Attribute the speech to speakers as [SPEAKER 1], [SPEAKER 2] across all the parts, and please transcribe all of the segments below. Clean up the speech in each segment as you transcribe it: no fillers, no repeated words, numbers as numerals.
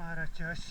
[SPEAKER 1] хараач яаш.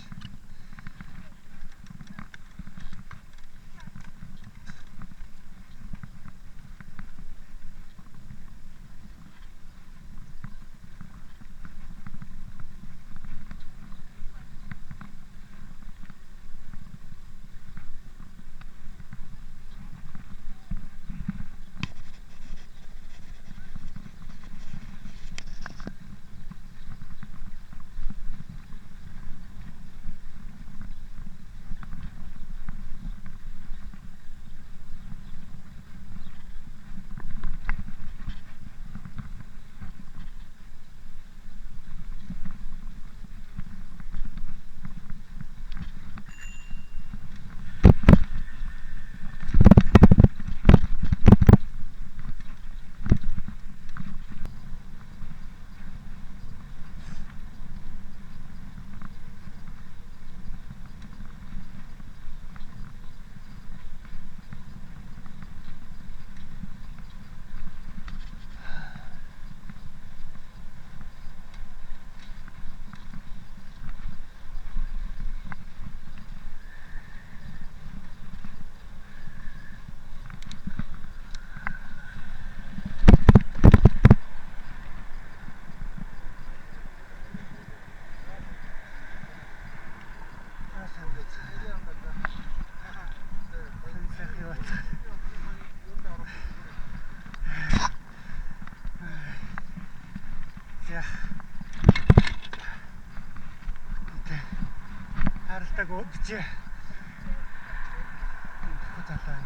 [SPEAKER 1] Харалтаг өдөж. Тэгэхгүй залаа.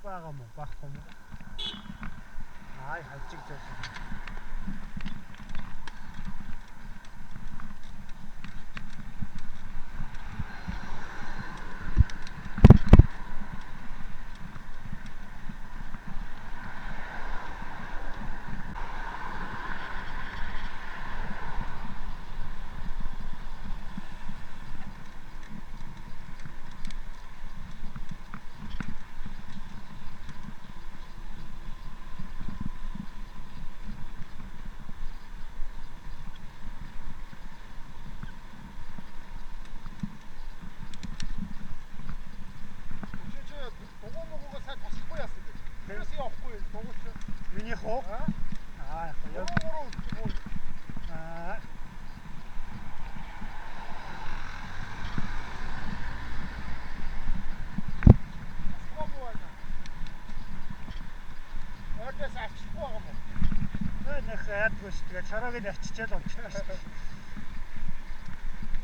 [SPEAKER 1] Байгаа мó багхгүй мó. Хажиг зөө. Миний хоо? Яг. Ордос авчихгүй байгаа юм уу? Нэх яадгүй шүү. Тэгээ царайг нь авчичаад онцлоо шүү.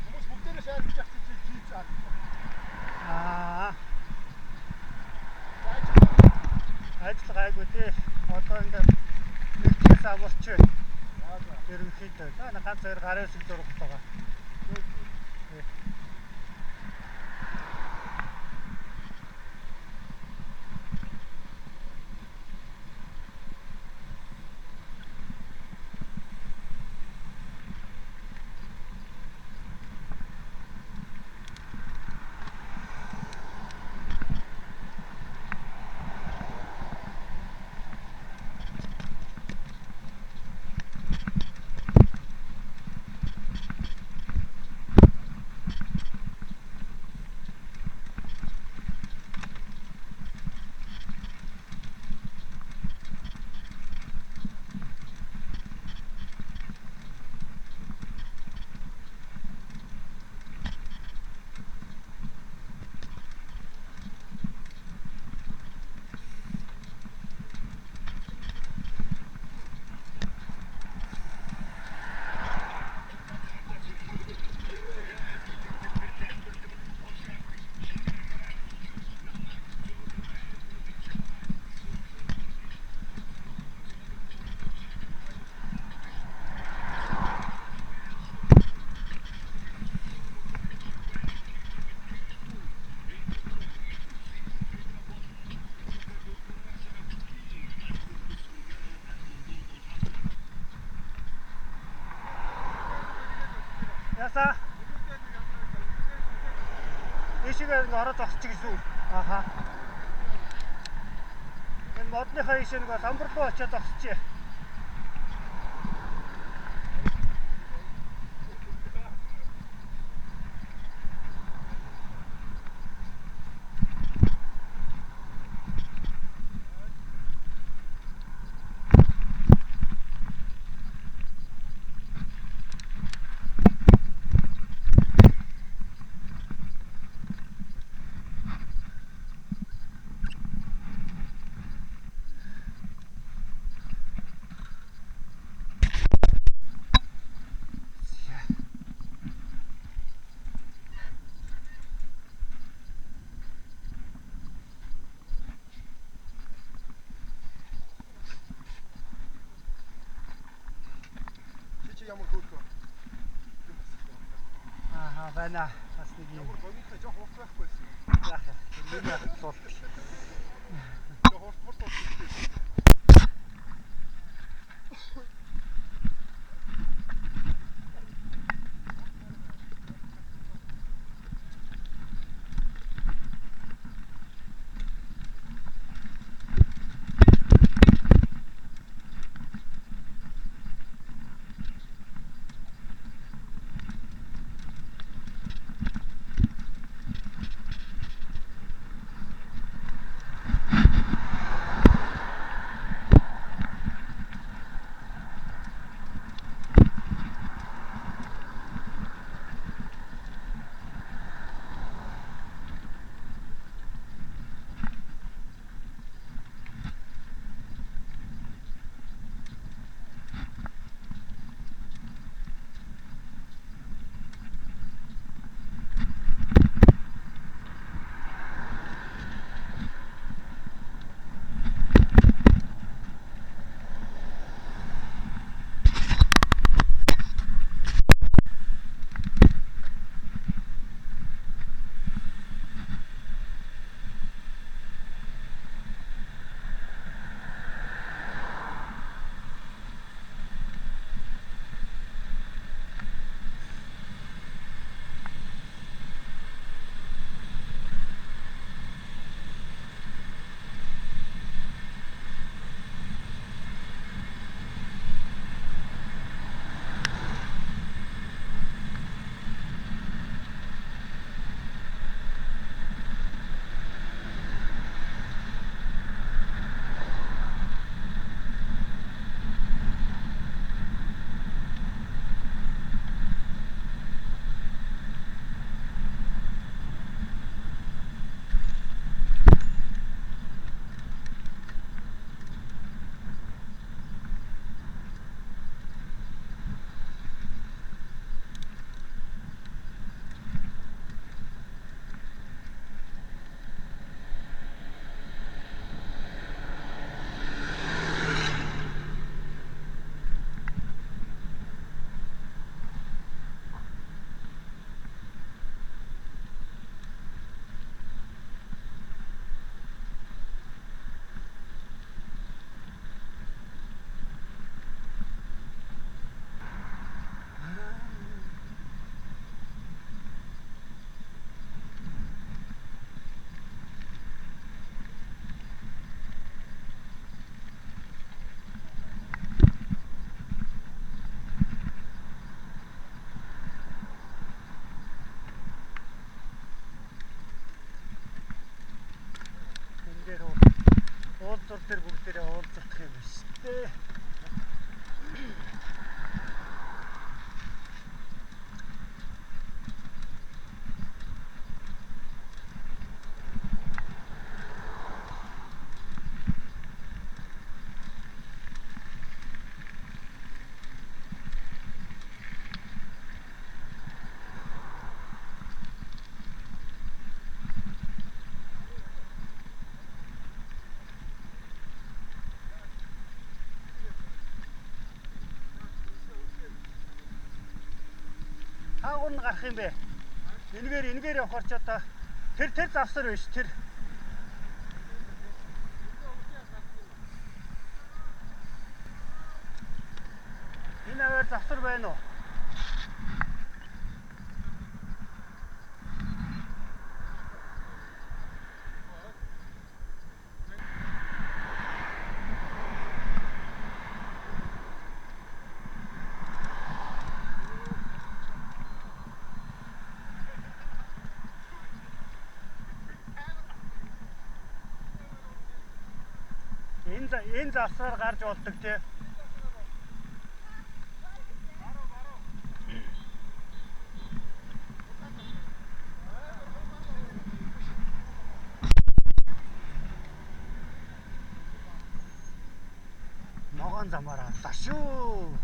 [SPEAKER 1] Хүмүүс бүгдээрээ шаардж авчих чинь хийж аа. Ажил гайгүй тий. Одоо ингээд нэгээс амарч байна. Ерөнхийдөө ганц хоёр гарын шиг зургах байгаа. За. Ишигээр ингээ ороод зогсчих гэсэн үг. Аха. Энэ модныхаа ишээ нэг самбар руу очиод зогсчихъя.
[SPEAKER 2] Ямар хөөрхөө.
[SPEAKER 1] Аха, байна. Бас нэг юм.
[SPEAKER 2] Ямар гомьтой жоох урт байхгүйсэн.
[SPEAKER 1] Яах вэ? Миний асуулт.
[SPEAKER 2] Жоох урт болчихсон.
[SPEAKER 1] Уулзур дээр бүгдээрээ уулзах юм биш үү? Хаагур нь гарах юм бэ? Энэгээр явахаар ч одоо тэр завсар биш тэр. Энэ аваар завсар байна уу? Энэ завсраар гарч болдог тий. Ногоон замаар аллаа шүү.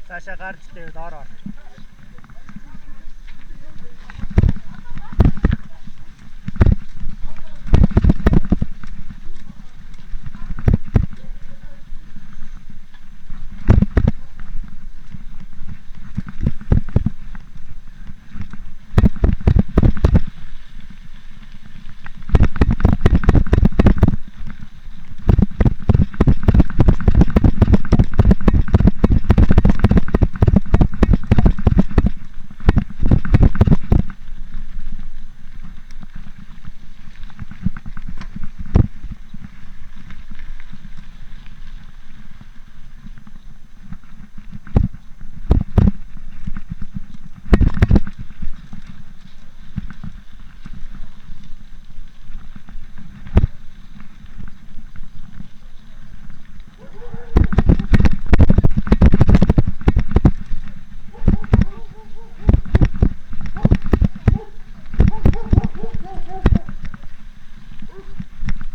[SPEAKER 1] Цаашаа гарч дээд ороо.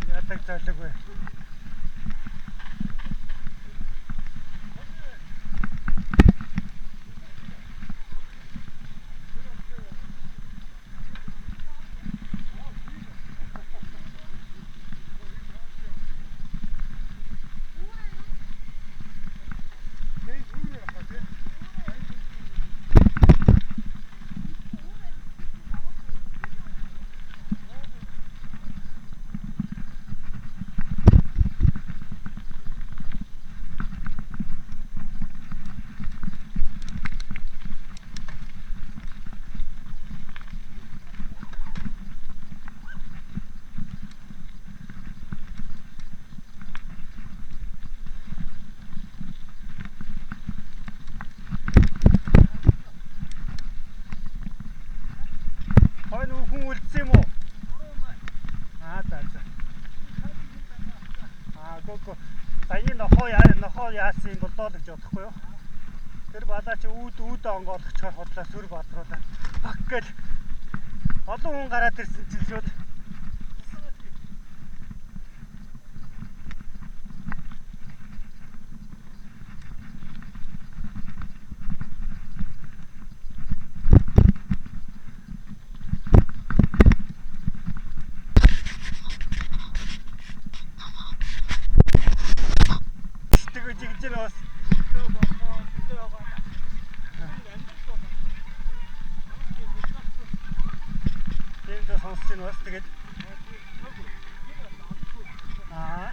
[SPEAKER 1] Ядаг золиг бай. Хүн үлдсэн юм уу? За. Гоо. Саяны нохоо яасан болдоо л гэж бодохгүй юу? Тэр балаа чи үүд онгоолгочоор хотлоо сүр бадруулаад баг гэл олон хүн гараад ирсэн чинь шүүд. Жигжээс сонсож байна бас тэгээд аа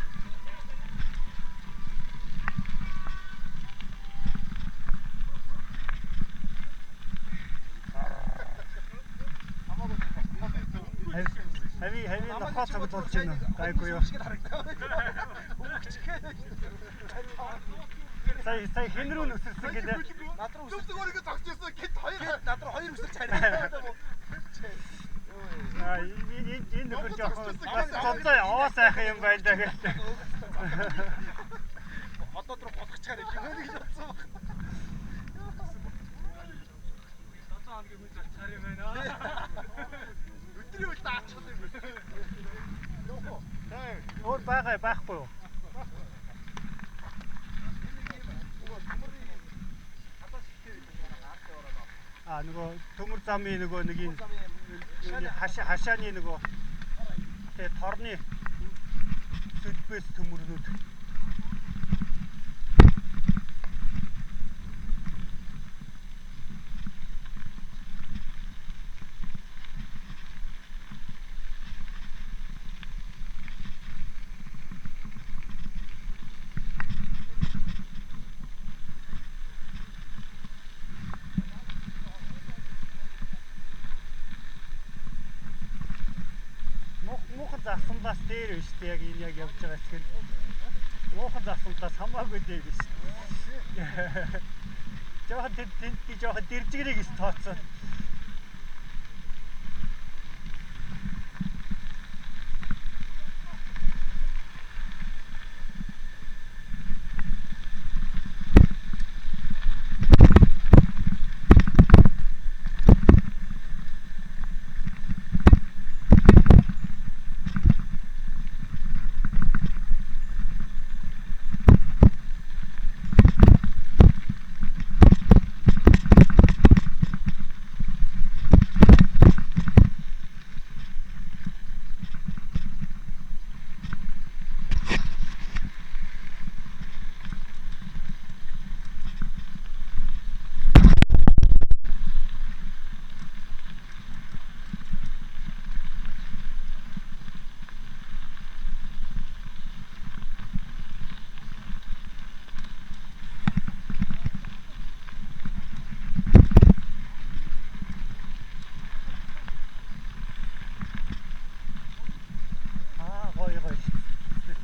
[SPEAKER 1] Хави нохоо цагт болж байна. Гайгүй юу. Сая хэн рүү нүсэрсэн гэдэг.
[SPEAKER 2] Над руу өсөрсөн өөрийгөө зогсчихсон. Гэт хоёр над руу хоёр өсөрч харин.
[SPEAKER 1] Энэ нөхөр жоохон цоцоо яваа сайхан юм байна да гэж.
[SPEAKER 2] Одоо руу болгочаар юм гэж бодсон баг. Цоцоо хамгийн хүн зарчаар юм байна. Өдрийн үед даачхал юм. Йоо.
[SPEAKER 1] Өөр байхгүй юу? Нөгөө төмөр замын нөгөө нэг юм хашааны нөгөө тэгээ торны сүлбээс төмөрнүүд засамлаас дээр биш үү яг энэ яг явж байгаа хэсэг нь муухан засамлаас хамаагүй дээр биш. Жохон тэнд жохон дэржгэрийг ис тооцсон.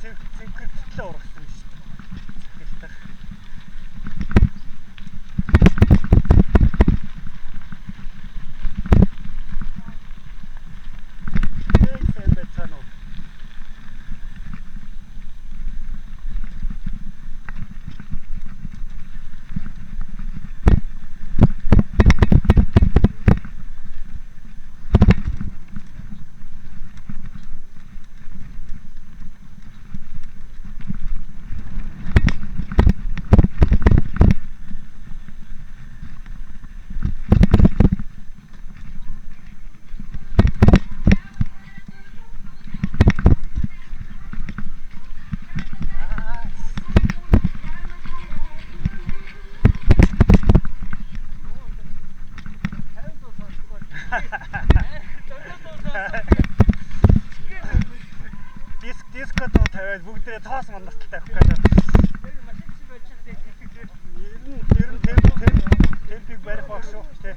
[SPEAKER 1] Цэнхэртлээ ургасан шүү дээ. Цэнхэлтэх. Сайн байцгаана уу? Диско дуу тавиад бүгдээ тоос мандалттай тавих гэдэг. Машин шиг байж байгаа. Ер нь темпийг барих баг шүү тий.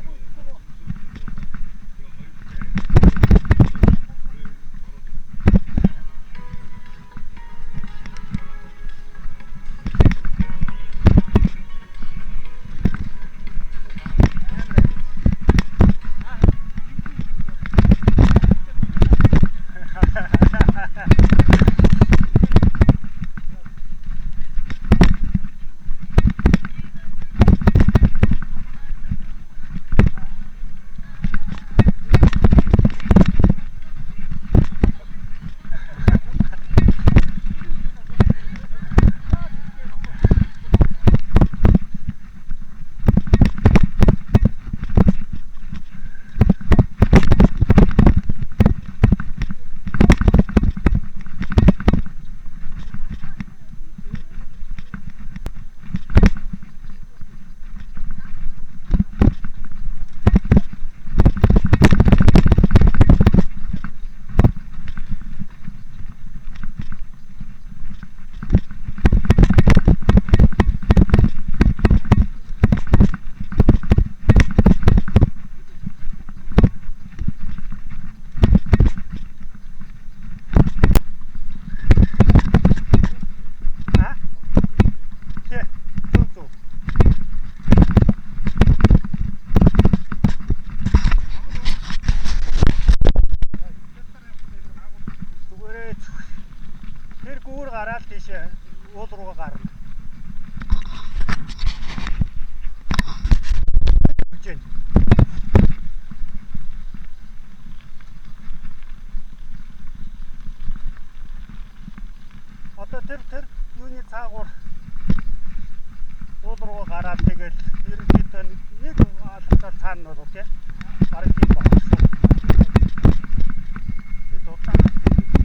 [SPEAKER 1] ерөнхийдөө нэг алхацаар цаана бол тий. Бараг тийм байна шүү. Бид удаан алхах гэдэг.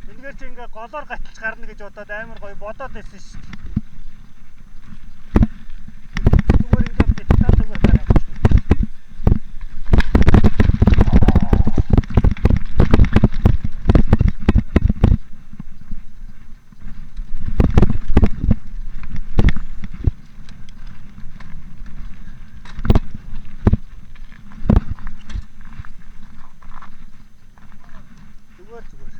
[SPEAKER 1] Эндгээр чи ингээ голоор гаталж гарна гэж бодоод амар гоё бодоод байсан шүү дээ. Зүгээр ингээ битаа зүгээр гараад. Зүгээр.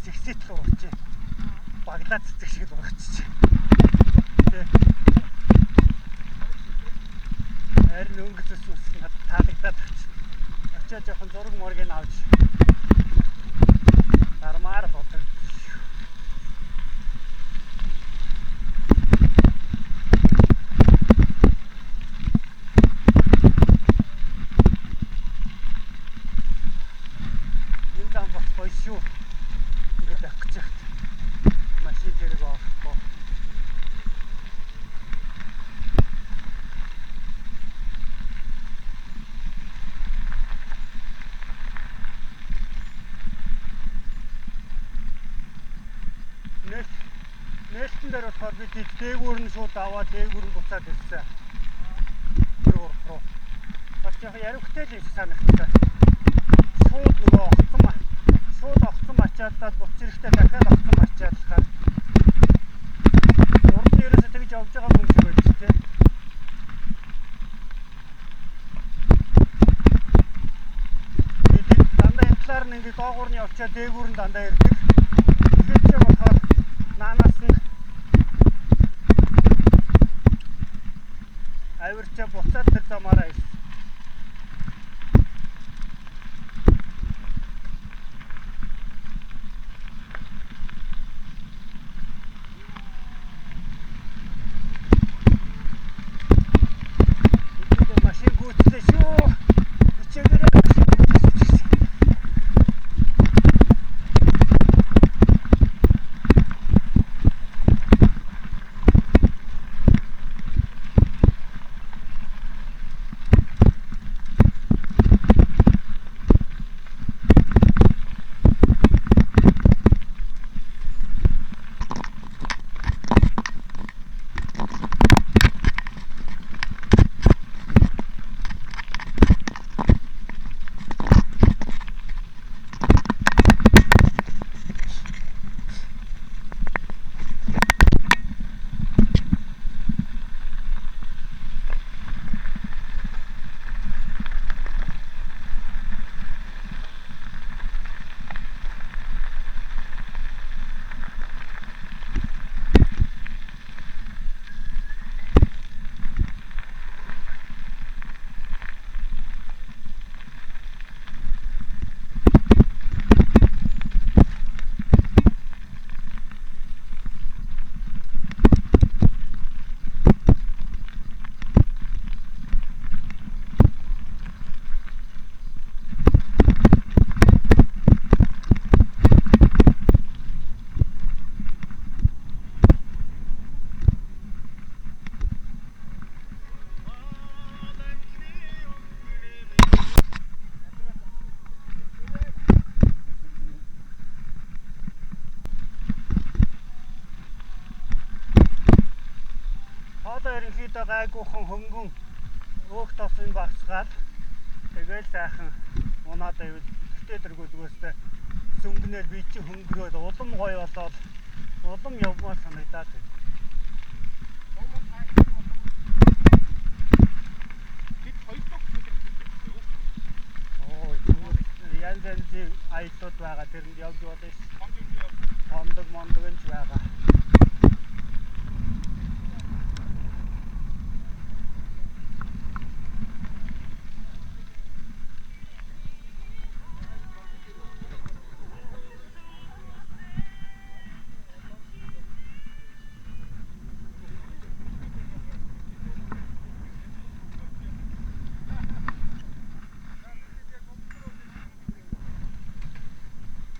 [SPEAKER 1] Сексэт л урагч. Баглаад цэцэг шиг л урагч. Тэ. Харин өнгөцөс ус надад таалагдаад байна. Очоо жоохон зураг моргийг авч дармаар бодсон. Энэ зам бас гоё шүү. Ингээд авах гэж байна. Машин зэрэг авахгүй. Нээлтэн дээр болохоор бид дээгүүр нь шууд аваад дээгүүр нь буцаад ирсэн. Руу. Бас яг яривхтэй л их санагдсан. Шууд нөгөө огцом ачаалдаад буц ирэхдээ дахиад огцом ачаалахаар урд нь ерөөсөө тэгж явж байгаа юм шиг байдаг тийм. Дандаа энэ талаар нь ингээд доогуур нь явчаа дээгүүр нь дандаа ирдэг. Тэгэхээр ч болохоор наанаас нь авирчаа буцаад тэр замаараа ирсэн. Машин гүйцлээ шүү. Ичээгээрээ машин гүйцлээ. Ерөнхийдөө гайгүйхан хөнгөн өөх тосын багсгаад тэгэл сайхан унаад байвал гэтээ дэргүүлгөөстэй сүнгнээр би чи хөнгөрөөд улам гоё болоод улам явмаар санагдаад байна.
[SPEAKER 2] Бид хоёр дахь хэлбэртэй.
[SPEAKER 1] Янз янзын аяллууд байгаа тэрэнд явж болно ш. Хондог мондогч байгаа.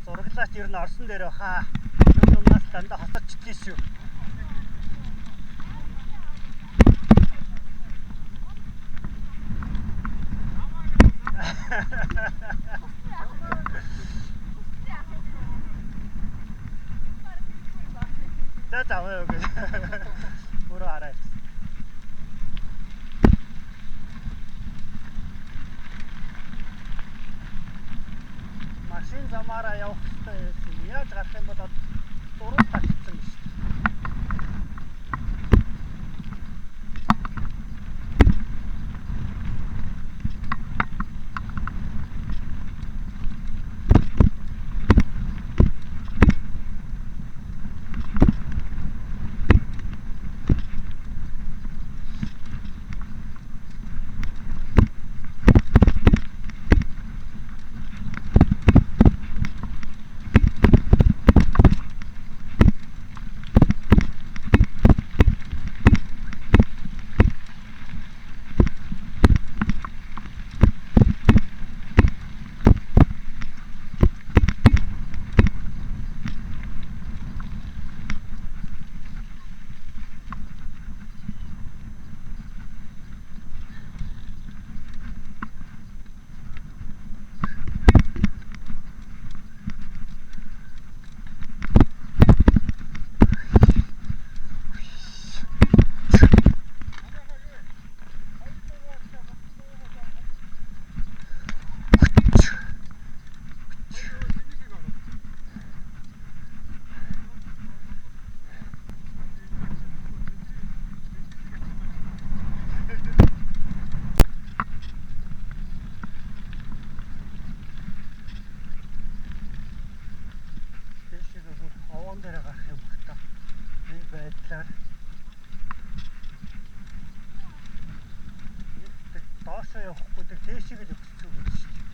[SPEAKER 1] Зураглаач ер нь орсон дээр хаа. Юмнаас дандаа хосочдгий шүү. За заваа өгөө. Пүрэ арай. Машин замаараа явах хэрэгтэй байсан. Яаж гарах юм бол дуруу татчихсан биш. байдлаар доошоо явахгүй тэр дээшийг л өгсөн үг шүү дээ.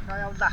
[SPEAKER 1] За явлаа.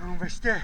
[SPEAKER 1] хайртай хүн байж тээ.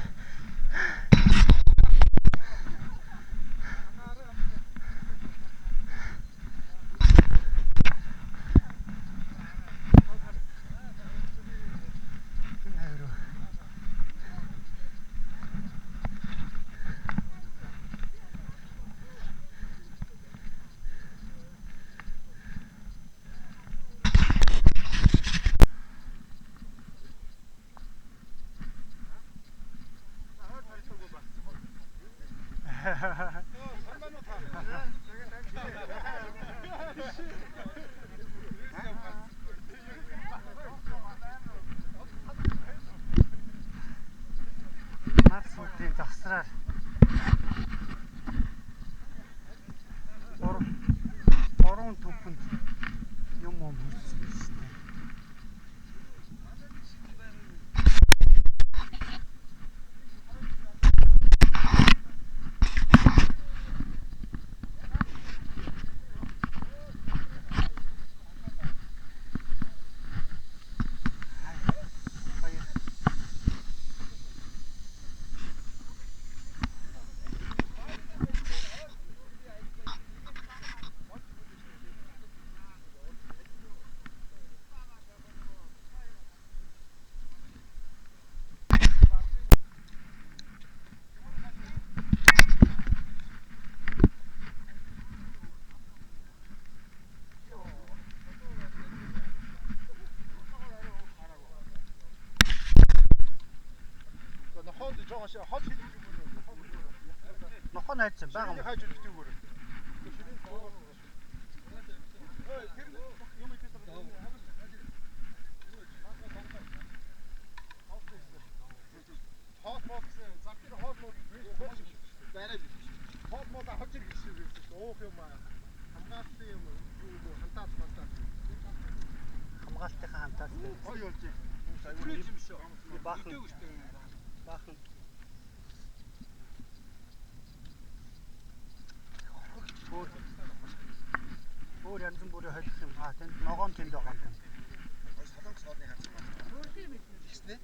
[SPEAKER 1] Марсуудын завсраар гурван төмпөнд юм хөрсөн шүү дээ. Нохоо найдсан байгаа юм.
[SPEAKER 2] Хайж өгдөг үү? Хот мод завтар хот мод байраа хот мод хавж ирэх гэсэн үг шүү. Уух юм аа. Хамгаалтын юм юу хантаас мантаас.
[SPEAKER 1] Хамгаалтынхаа хантаас.
[SPEAKER 2] Ой болж.
[SPEAKER 1] Аюул юм шүү. Баахан. Баахан. Өөр янз бүрийн холих юм. Тэнд ногоон тэнд байгаа юм.
[SPEAKER 2] Солонгос ноодны хацсан байна. Тэгснэ?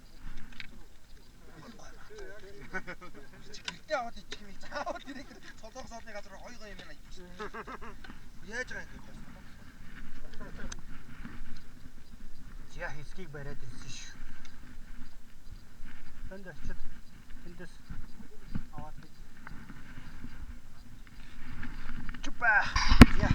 [SPEAKER 2] Гэртээ аваад ичих юм. Заавал директор солонгос ноодны газар гоё гоё юм байна. Яаж байгаа юм бэ?
[SPEAKER 1] Зя хэсгийг бариад ирсэн шүү. Тэнд очиод тэндээс аваад бий. Чупа. Я.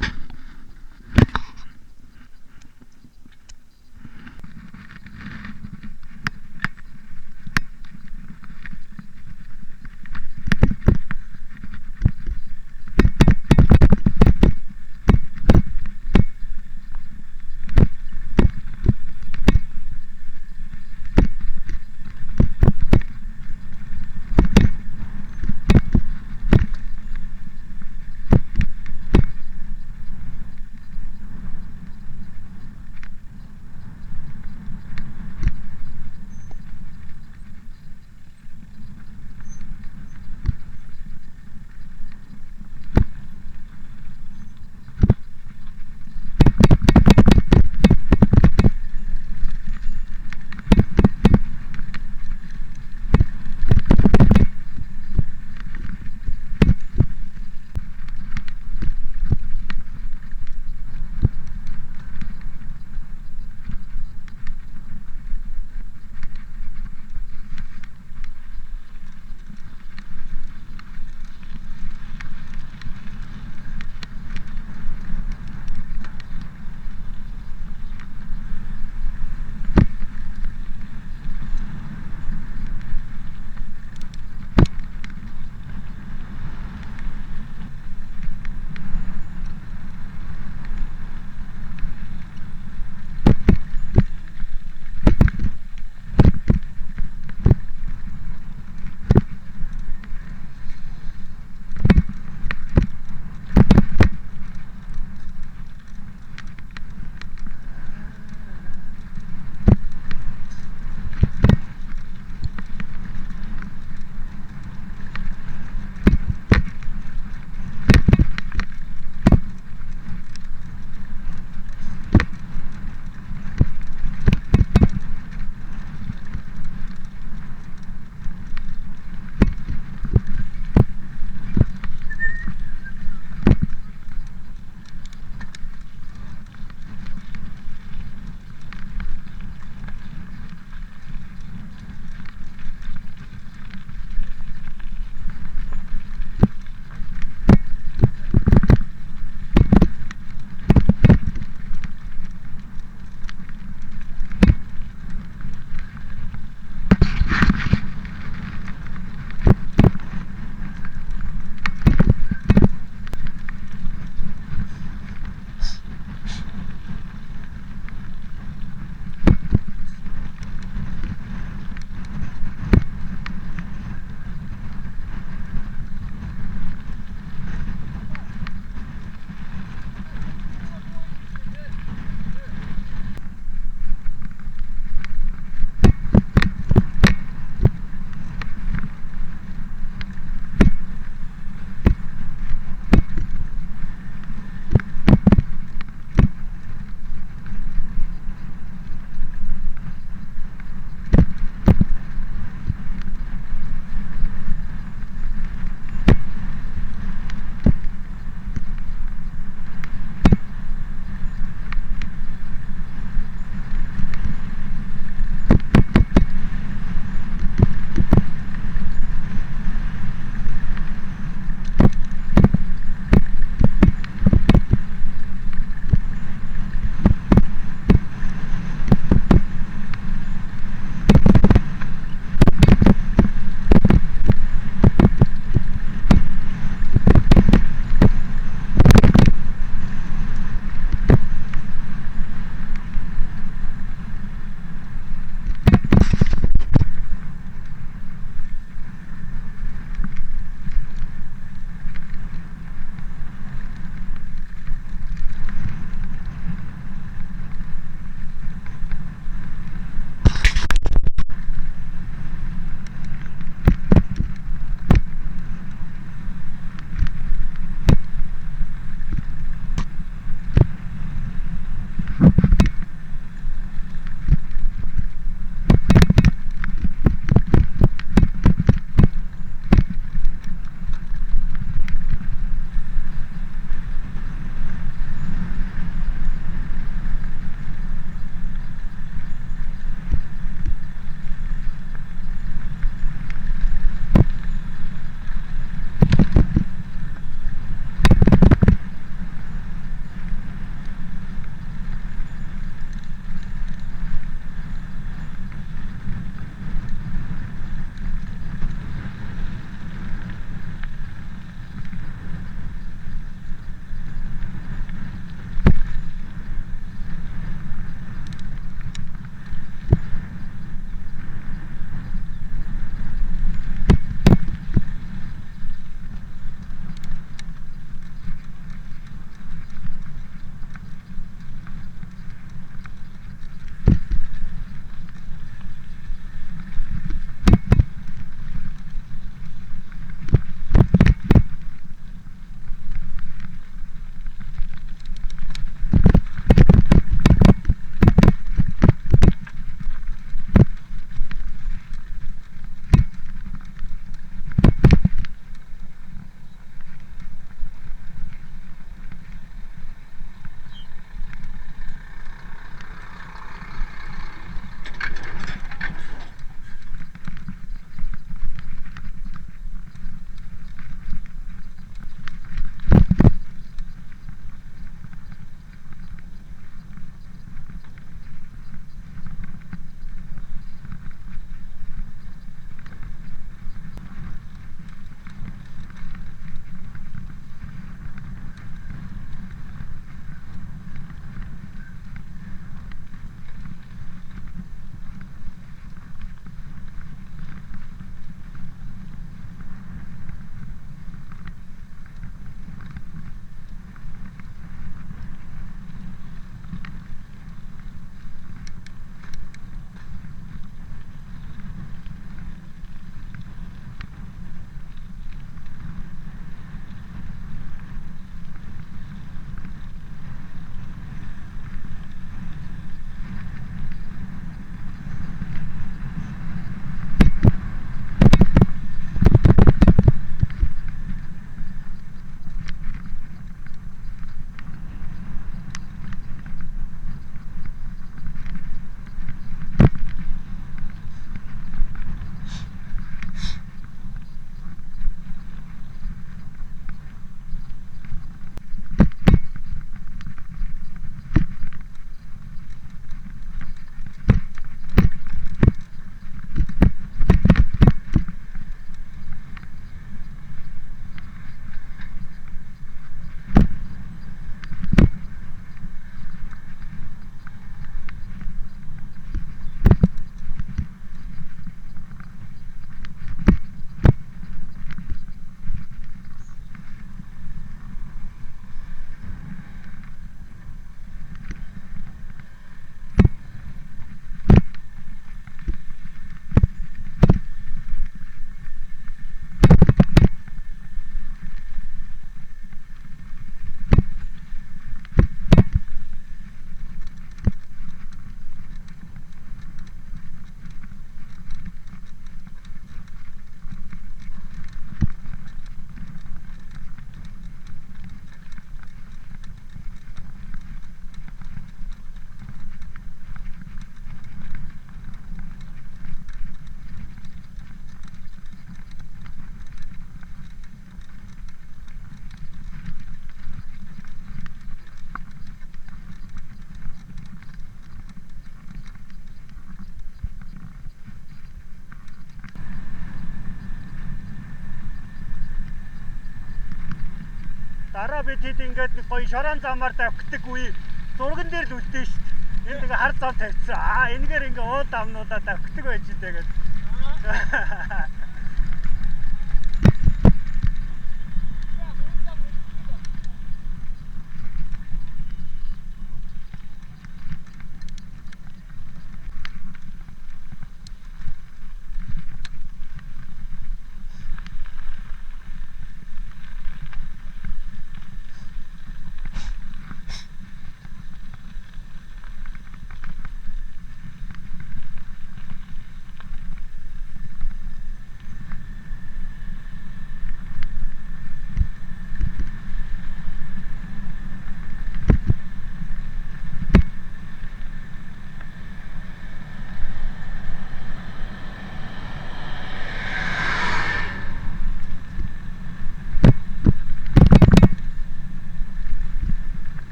[SPEAKER 1] Дараа бид хэд ингээд нэг гоё шорон замаар давхдаг үе зурган дээр л үлдээ шүү дээ. Энд ингээ хар зам тавьчихсан. Энэгээр ингээ уул амнуудаа давхдаг байж дээ гэдэг.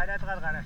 [SPEAKER 1] Хариалгаар гараач.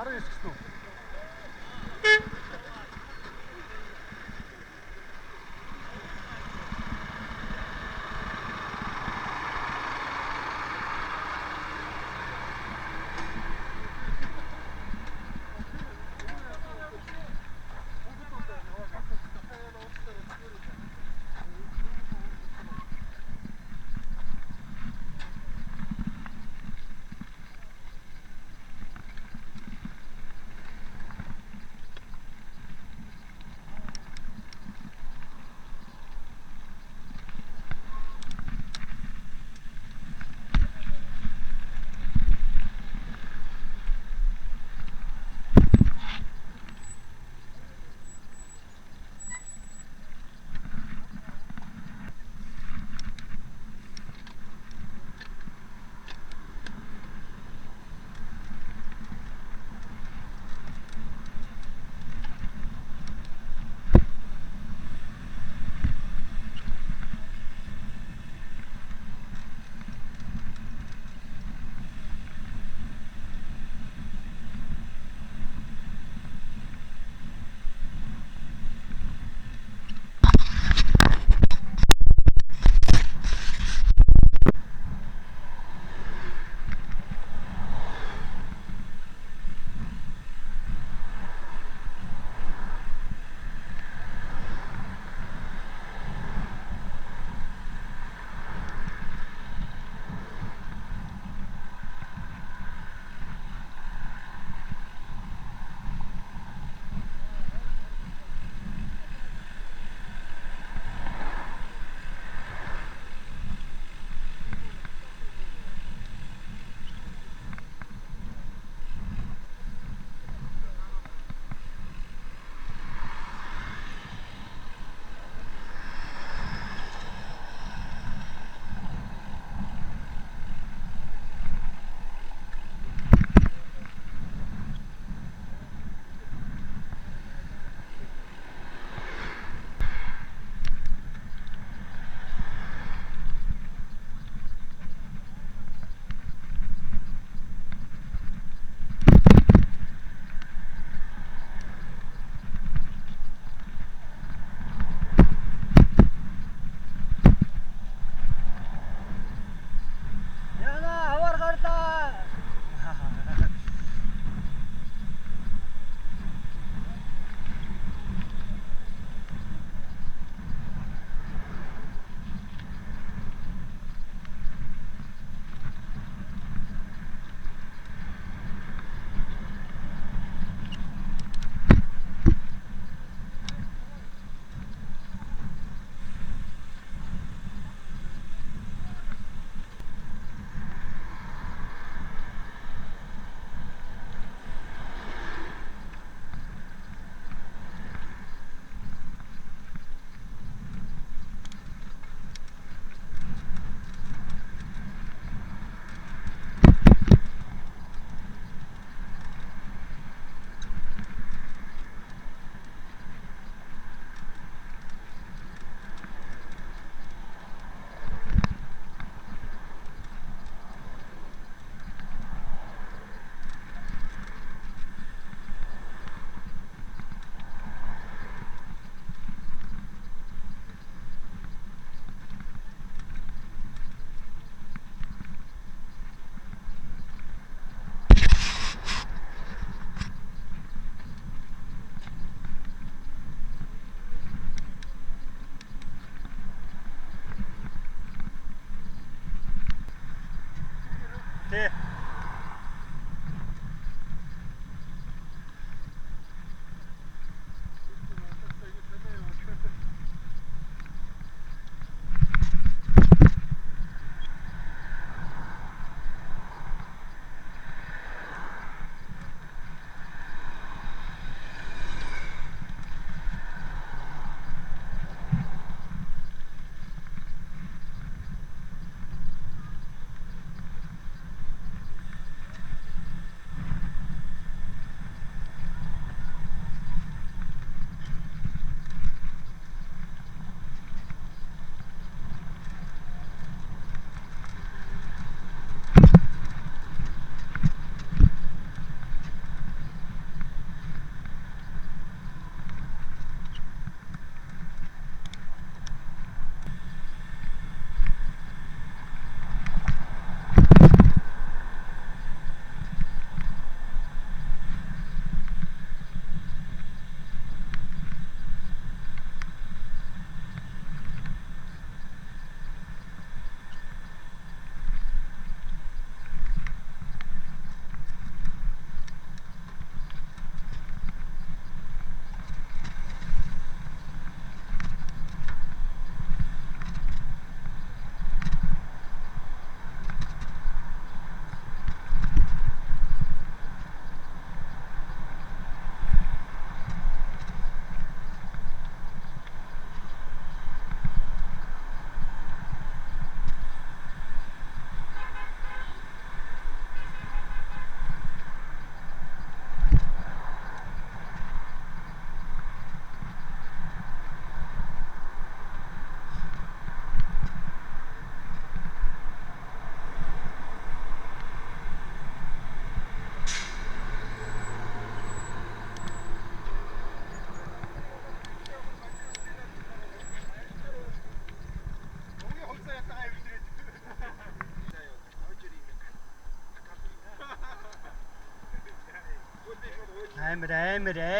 [SPEAKER 1] Аруу эсгсэн үү? тий.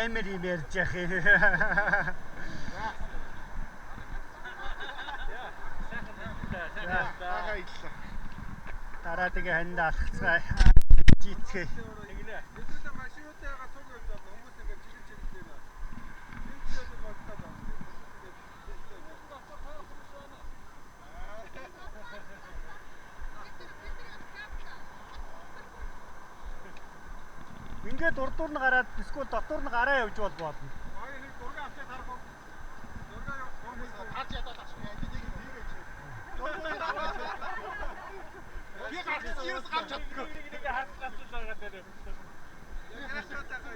[SPEAKER 1] Амар юм ярьж яах юм. Дараа тэгээ ханд алхацгаа жийцгээ.
[SPEAKER 2] Эсвэл машинуудаа цуг яваад хүмүүс ингээд чиглэж байна. Энэ ч бол багтаад байна.
[SPEAKER 1] Ингээд урдуур нь гараад эсвэл дотор нь гараа явж болно.
[SPEAKER 2] Ой нэг дурга авчаад харах уу? Дурга юу? Таач ядаад авчих юм. Энд нэг юм хийж. Би гарч ирсэн гарч чаддгүй.
[SPEAKER 3] Нэг харцлаас л байгаа дээр.
[SPEAKER 2] Яг хаашаа тахаа